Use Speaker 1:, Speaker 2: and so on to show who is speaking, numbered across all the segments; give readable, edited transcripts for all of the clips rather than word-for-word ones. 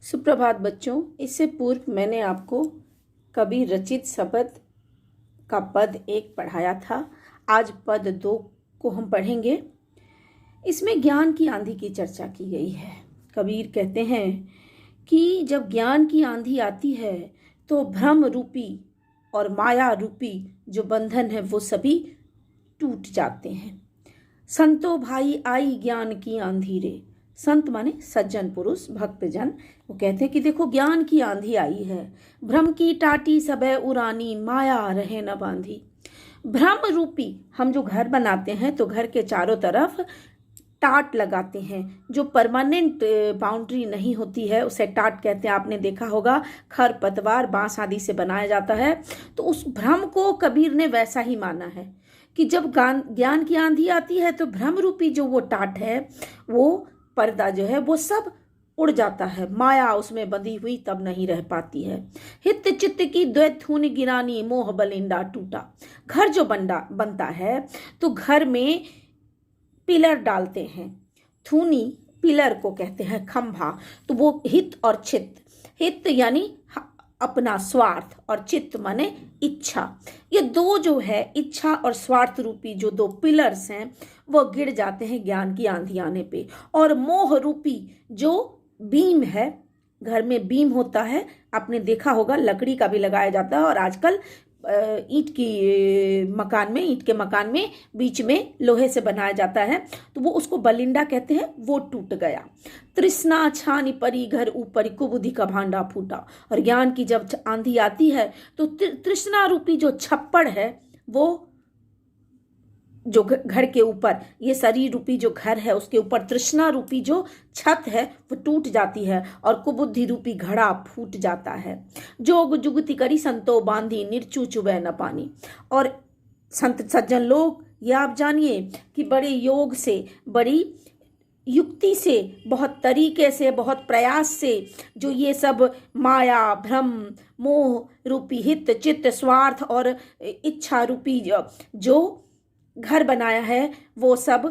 Speaker 1: सुप्रभात बच्चों। इससे पूर्व मैंने आपको कबीर रचित शब्द का पद 1 पढ़ाया था। आज पद 2 को हम पढ़ेंगे। इसमें ज्ञान की आंधी की चर्चा की गई है। कबीर कहते हैं कि जब ज्ञान की आंधी आती है तो भ्रम रूपी और माया रूपी जो बंधन है वो सभी टूट जाते हैं। संतो भाई आई ज्ञान की आंधी रे। संत माने सज्जन पुरुष, भक्तजन। वो कहते हैं कि देखो ज्ञान की आंधी आई है, भ्रम की टाटी सबे उरानी, माया रहे न बांधी। भ्रम रूपी हम जो घर बनाते हैं तो घर के चारों तरफ टाट लगाते हैं, जो परमानेंट बाउंड्री नहीं होती है उसे टाट कहते हैं। आपने देखा होगा खर पतवार बांस आदि से बनाया जाता है। तो उस भ्रम को कबीर ने वैसा ही माना है कि जब ज्ञान की आंधी आती है तो भ्रम रूपी जो वो टाट है, वो पर्दा जो है वो सब उड़ जाता है, माया उसमें बंधी हुई तब नहीं रह पाती है। हित चित्त की द्वैथुन गिरानी, मोह बलिंडा टूटा। घर जो बनता है तो घर में पिलर डालते हैं। थूनी पिलर को कहते हैं, खंभा। तो वो हित और चित्त, हित यानी अपना स्वार्थ और चित्त माने इच्छा। ये दो जो है इच्छा और स्वार्थ रूपी जो 2 पिलर्स हैं वो गिर जाते हैं ज्ञान की आंधी आने पे। और मोह रूपी जो बीम है, घर में बीम होता है, आपने देखा होगा लकड़ी का भी लगाया जाता है। और आजकल ईंट के मकान में बीच में लोहे से बनाया जाता है, तो वो उसको बलिंडा कहते हैं। वो टूट गया। तृष्णा छानी परी घर ऊपर, कुबुद्धि का भांडा फूटा। और ज्ञान की जब आंधी आती है तो तृष्णा रूपी जो छप्पड़ है, वो जो घर के ऊपर, ये शरीर रूपी जो घर है उसके ऊपर तृष्णा रूपी जो छत है वो टूट जाती है और कुबुद्धि रूपी घड़ा फूट जाता है। जोग जुगति करी संतो बांधी, निर्चू चुबे न पानी। और संत सज्जन लोग, ये आप जानिए कि बड़े योग से, बड़ी युक्ति से, बहुत तरीके से, बहुत प्रयास से जो ये सब माया, भ्रम, मोह रूपी हित चित्त स्वार्थ और इच्छा रूपी जो घर बनाया है, वो सब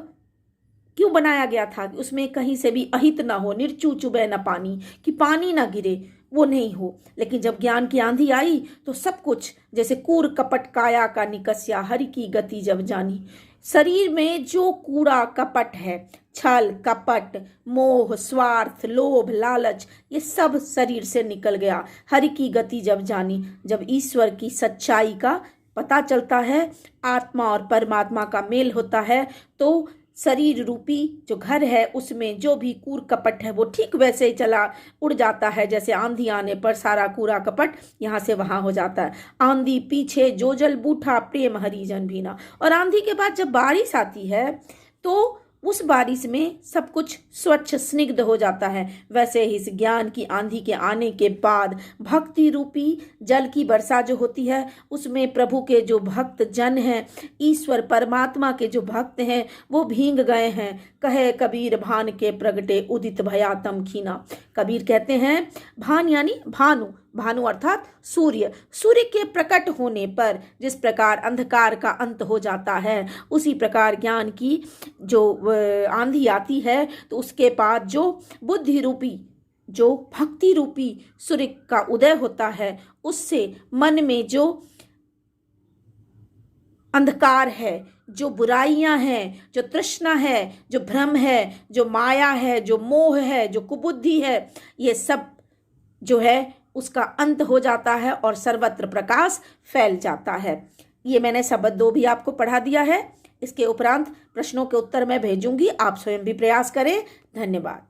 Speaker 1: क्यों बनाया गया था? उसमें कहीं से भी अहित ना हो, निर्चू चुबे न पानी, कि पानी ना गिरे, वो नहीं हो। लेकिन जब ज्ञान की आंधी आई तो सब कुछ, जैसे कूड़ कपट काया का निकस्या, हरि की गति जब जानी। शरीर में जो कूड़ा कपट है, छल कपट, मोह, स्वार्थ, लोभ, लालच, ये सब शरीर से निकल गया। हरि की गति जब जानी, जब ईश्वर की सच्चाई का पता चलता है, आत्मा और परमात्मा का मेल होता है, तो शरीर रूपी जो घर है उसमें जो भी कूड़ कपट है वो ठीक वैसे ही चला उड़ जाता है, जैसे आंधी आने पर सारा कूड़ा कपट यहाँ से वहां हो जाता है। आंधी पीछे जो जल बूठा, प्रेम हरिजन भीना। और आंधी के बाद जब बारिश आती है तो उस बारिश में सब कुछ स्वच्छ स्निग्ध हो जाता है। वैसे ही इस ज्ञान की आंधी के आने के बाद भक्ति रूपी जल की वर्षा जो होती है, उसमें प्रभु के जो भक्त जन हैं, ईश्वर परमात्मा के जो भक्त हैं, वो भींग गए हैं। कहे कबीर भान के प्रगटे, उदित भया तम खीना। कबीर कहते हैं भान यानी भानु, भानु अर्थात सूर्य। सूर्य के प्रकट होने पर जिस प्रकार अंधकार का अंत हो जाता है, उसी प्रकार ज्ञान की जो आंधी आती है तो उसके बाद जो बुद्धि रूपी, जो भक्ति रूपी सूर्य का उदय होता है, उससे मन में जो अंधकार है, जो बुराइयां हैं, जो तृष्णा है, जो भ्रम है, जो माया है, जो मोह है, जो कुबुद्धि है, ये सब जो है उसका अंत हो जाता है और सर्वत्र प्रकाश फैल जाता है। ये मैंने शब्द 2 भी आपको पढ़ा दिया है। इसके उपरांत प्रश्नों के उत्तर मैं भेजूंगी, आप स्वयं भी प्रयास करें। धन्यवाद।